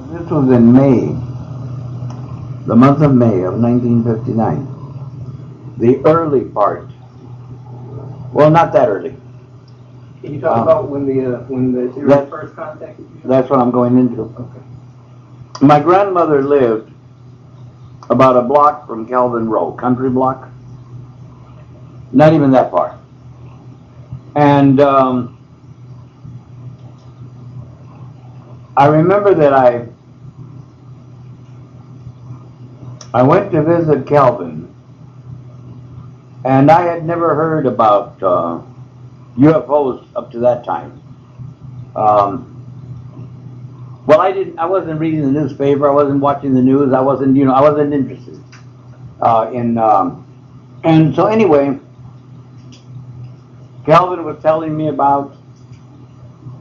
This was in May, the month of May of 1959. The early part. Well, not that early. Can you talk about when the series first contacted you? That's what I'm going into. Okay. My grandmother lived about a block from Calvin Row, country block. Not even that far. And I remember that I went to visit Calvin, and I had never heard about UFOs up to that time. Well, I wasn't reading the newspaper. I wasn't watching the news. I wasn't interested and so anyway, Calvin was telling me about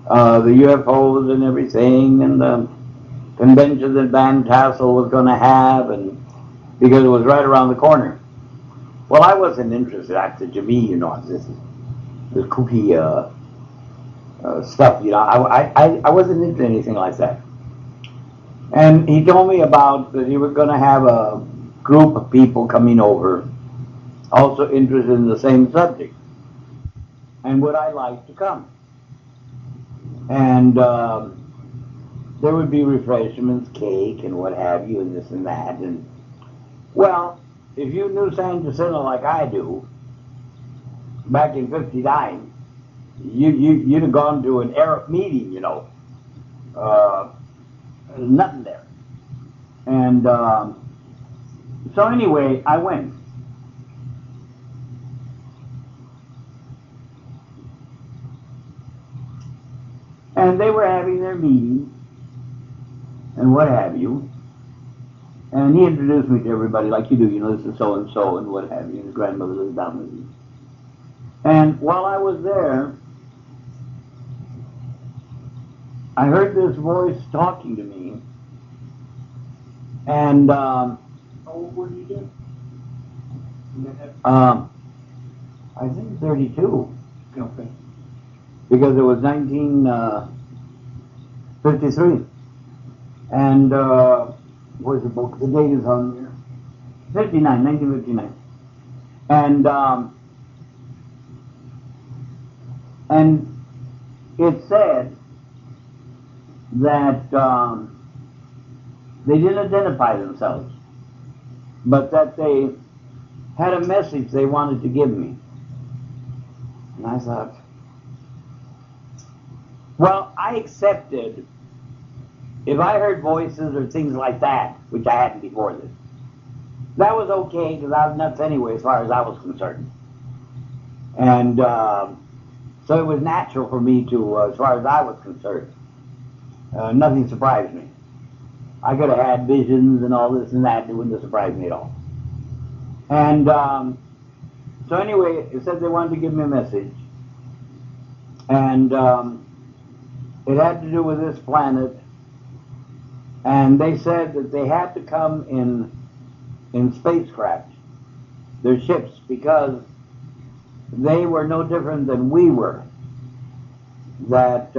the UFOs and everything, and the convention that Van Tassel was going to have, and because it was right around the corner. Well, I wasn't interested. Actually, to me, this kooky stuff. I wasn't into anything like that. And he told me about that he was going to have a group of people coming over, also interested in the same subject, and would I like to come? And there would be refreshments, cake, and what have you, and this and that. And well, if you knew San Jacinto like I do, back in '59, you'd have gone to an Arab meeting, There's nothing there. And so anyway, I went. And they were having their meeting and what have you. And he introduced me to everybody like you do, this is so-and-so and what have you. And his grandmother lived down with me. And while I was there, I heard this voice talking to me. And how old were you then? I think 32. Okay. Because it was 1953. And where's the book? The date is on there. 1959. And it said that they didn't identify themselves, but that they had a message they wanted to give me. And I thought, well, I accepted if I heard voices or things like that, which I hadn't before this. That was okay, because I was nuts anyway as far as I was concerned. And so it was natural for me to, as far as I was concerned, nothing surprised me. I could have had visions and all this and that, it wouldn't have surprised me at all. And so anyway, it said they wanted to give me a message. And it had to do with this planet. And they said that they had to come in spacecraft, their ships, because they were no different than we were. That,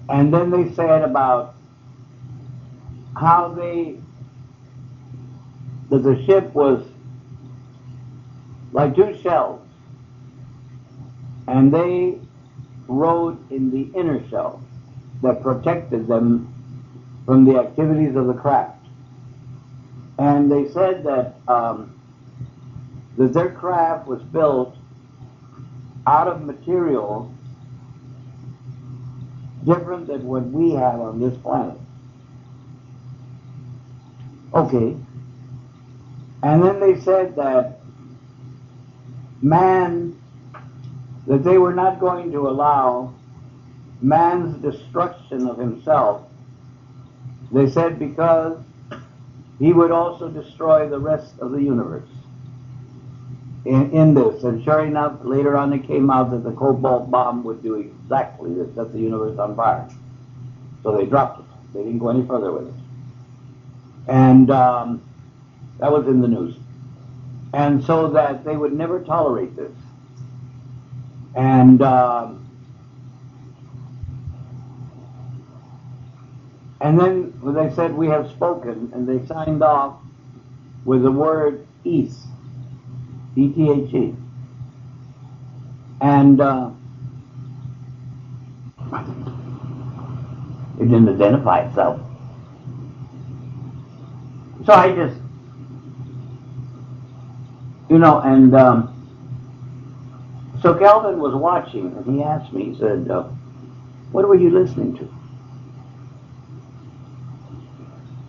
and then they said about how that the ship was like two shells, and they rode in the inner shell that protected them from the activities of the craft. And they said that that their craft was built out of material different than what we have on this planet. Okay. And then they said that that they were not going to allow man's destruction of himself. They said because he would also destroy the rest of the universe in this. And sure enough, later on it came out that the cobalt bomb would do exactly this, set the universe on fire. So they dropped it. They didn't go any further with it. And that was in the news. And so that they would never tolerate this. And then they said, "We have spoken," and they signed off with the word "East," E-T-H-E. And it didn't identify itself. So I just, and so Calvin was watching, and he asked me, he said, "What were you listening to?"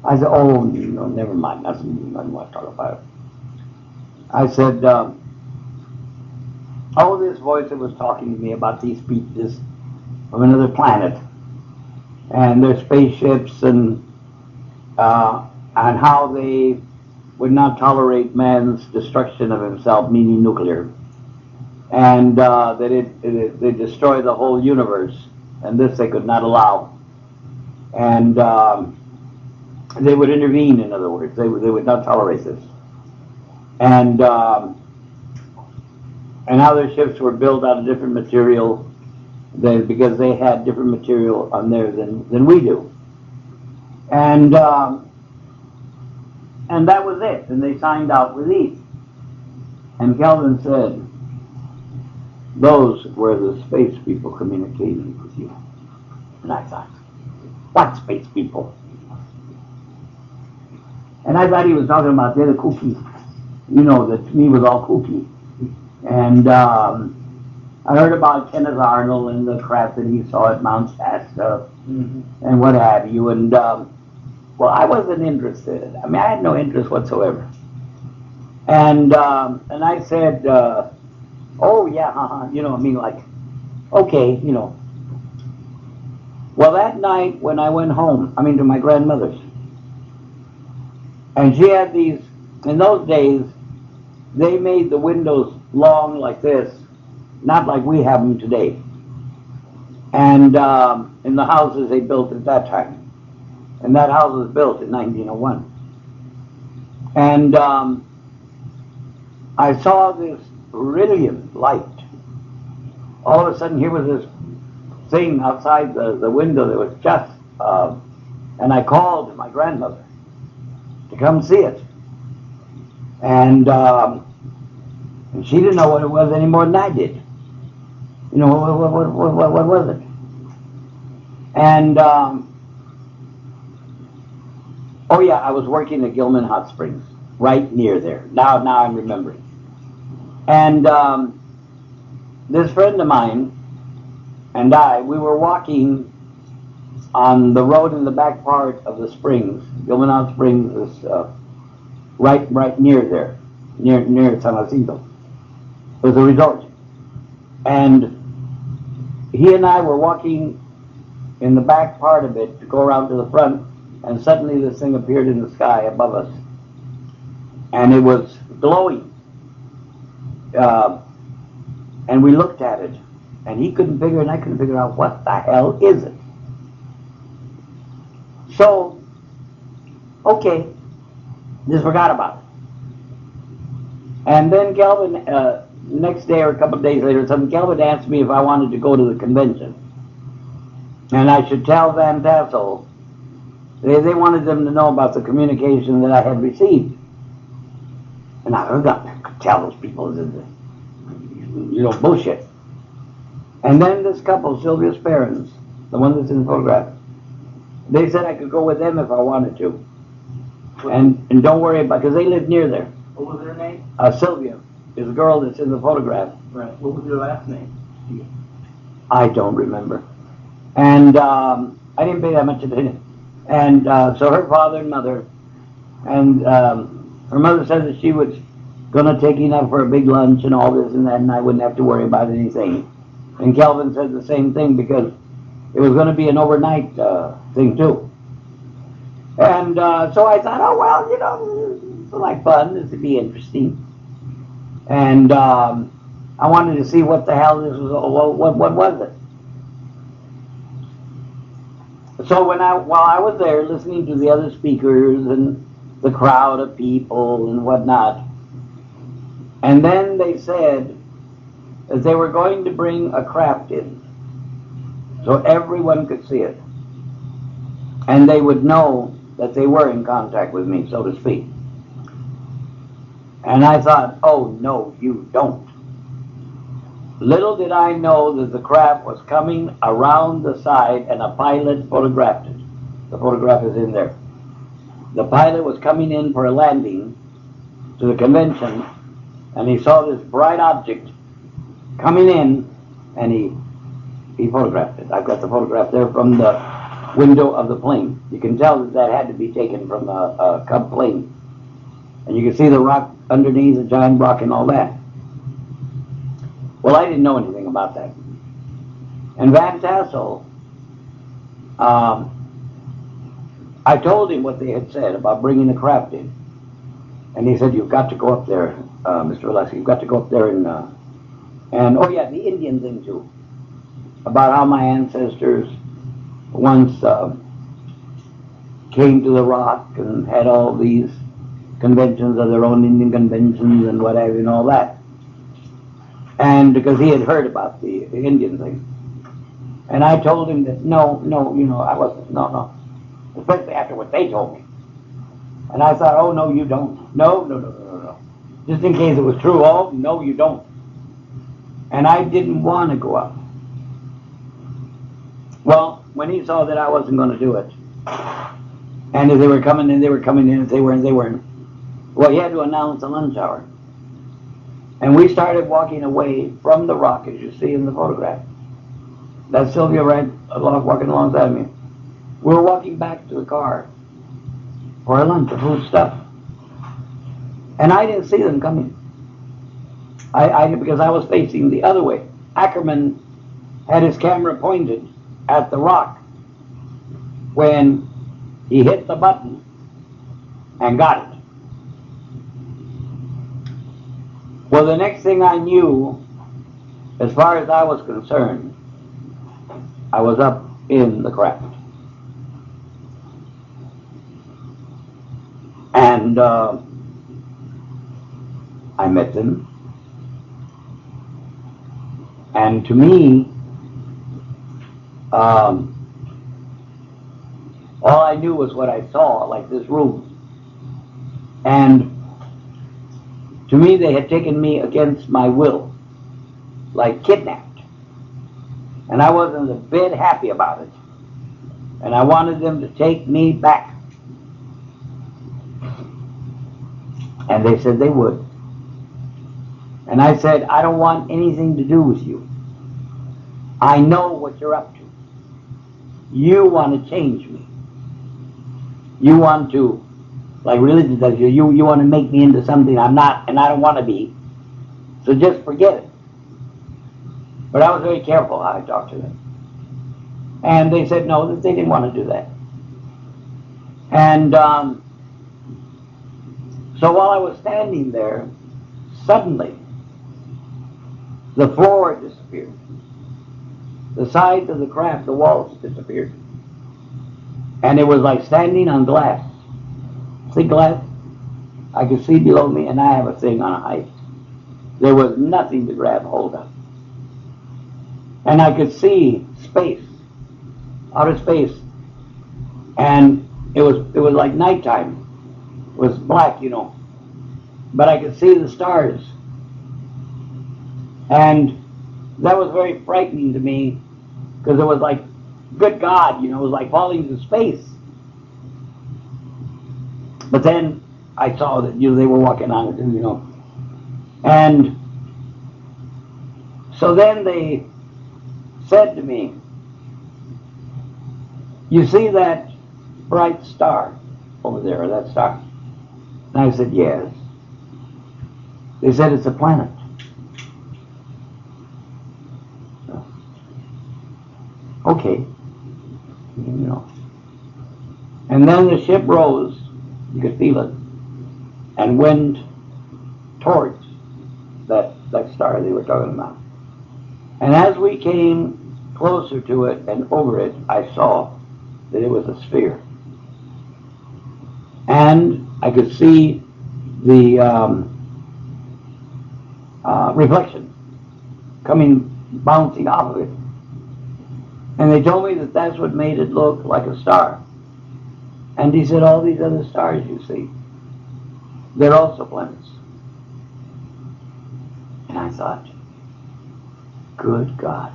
I said, "Oh, never mind, nothing I want to talk about it." I said, this voice that was talking to me about these people from another planet, and their spaceships, and how they would not tolerate man's destruction of himself, meaning nuclear, and that they destroy the whole universe, and this they could not allow, and they would intervene. In other words, they would not tolerate this, and how their ships were built out of different material, because they had different material on there than we do, and that was it. And they signed out with East. And Kelvin said, "Those were the space people communicating with you." And I thought, what space people? And I thought he was talking about the other kooky, that to me was all kooky. And I heard about Kenneth Arnold and the craft that he saw at Mount Shasta, and what have you. And well, I wasn't interested. I mean, I had no interest whatsoever. And I said, "Oh yeah, like, okay, Well, that night when I went home, to my grandmother's, and she had these. In those days, they made the windows long like this, not like we have them today. And in the houses they built at that time. And that house was built in 1901. And I saw this brilliant light. All of a sudden, here was this thing outside the window that was just, and I called my grandmother to come see it. And she didn't know what it was any more than I did. What was it? And oh yeah, I was working at Gilman Hot Springs, right near there. Now I'm remembering. And this friend of mine and we were walking on the road in the back part of the springs. Gilman Hot Springs is right near there, near San Jacinto. It was a resort. And he and I were walking in the back part of it to go around to the front, and suddenly this thing appeared in the sky above us. And it was glowing. And we looked at it, and he couldn't figure, and I couldn't figure out what the hell is it. So, okay, just forgot about it. And then Calvin, next day or a couple of days later, Calvin asked me if I wanted to go to the convention. And I should tell Van Tassel, they wanted them to know about the communication that I had received. And I could tell those people, bullshit. And then this couple, Sylvia's parents, the one that's in the photograph, they said I could go with them if I wanted to. And don't worry about, because they live near there. What was their name? Sylvia is the girl that's in the photograph. Right. What was their last name? I don't remember. And I didn't pay that much attention. And so her father and mother, and her mother said that she was going to take enough for a big lunch and all this and that, and I wouldn't have to worry about anything. And Kelvin said the same thing, because it was going to be an overnight thing too. And so I thought, oh well, it's like fun, this would be interesting. And I wanted to see what the hell this was. What was it? So while I was there listening to the other speakers and the crowd of people and whatnot, and then they said that they were going to bring a craft in so everyone could see it. and they would know that they were in contact with me, so to speak. And I thought, oh no, you don't. Little did I know that the craft was coming around the side and a pilot photographed it. The photograph is in there. The pilot was coming in for a landing to the convention, and he saw this bright object coming in, and he photographed it. I've got the photograph there from the window of the plane. You can tell that that had to be taken from a Cub plane. And you can see the rock underneath, the giant rock and all that. Well, I didn't know anything about that. And Van Tassel, I told him what they had said about bringing the craft in. And he said, you've got to go up there, Mr. Velasques, you've got to go up there and oh yeah, the Indian thing too. About how my ancestors once came to the rock and had all these conventions of their own, Indian conventions and whatever and all that. And because he had heard about the Indian thing. And I told him that no, I wasn't, no. Especially after what they told me. And I thought, oh no, you don't. No. Just in case it was true, oh no, you don't. And I didn't want to go up. Well, when he saw that I wasn't going to do it, and if they were coming in, if they weren't, well, he had to announce a lunch hour. And we started walking away from the rock, as you see in the photograph. That's Sylvia right along, walking alongside me. We were walking back to the car for our lunch, the food stuff. And I didn't see them coming. Because I was facing the other way. Ackerman had his camera pointed at the rock when he hit the button and got it. Well, the next thing I knew, as far as I was concerned, I was up in the craft. And I met them. And to me, all I knew was what I saw, like this room. And to me, they had taken me against my will, like kidnapped. And I wasn't a bit happy about it. And I wanted them to take me back. And they said they would. And I said, I don't want anything to do with you. I know what you're up to. You want to change me. You want to, like religion does, you want to make me into something I'm not, and I don't want to be. So just forget it. But I was very careful how I talked to them. And they said no, that they didn't want to do that. And so while I was standing there, suddenly the floor disappeared. The sides of the craft, the walls disappeared. And it was like standing on glass. See glass? I could see below me, and I have a thing on a height. There was nothing to grab hold of. And I could see space, outer space. And it was like nighttime. It was black, But I could see the stars. And that was very frightening to me, because it was like, good God, it was like falling into space. But then I saw that, they were walking on it, And so then they said to me, you see that bright star over there, or that star? And I said, yes. They said, it's a planet. Okay. And then the ship rose, you could feel it, and went towards that star they were talking about. And as we came closer to it and over it, I saw that it was a sphere. And I could see the reflection bouncing off of it. And they told me that that's what made it look like a star. And he said, all these other stars you see, they're also planets. And I thought, good God.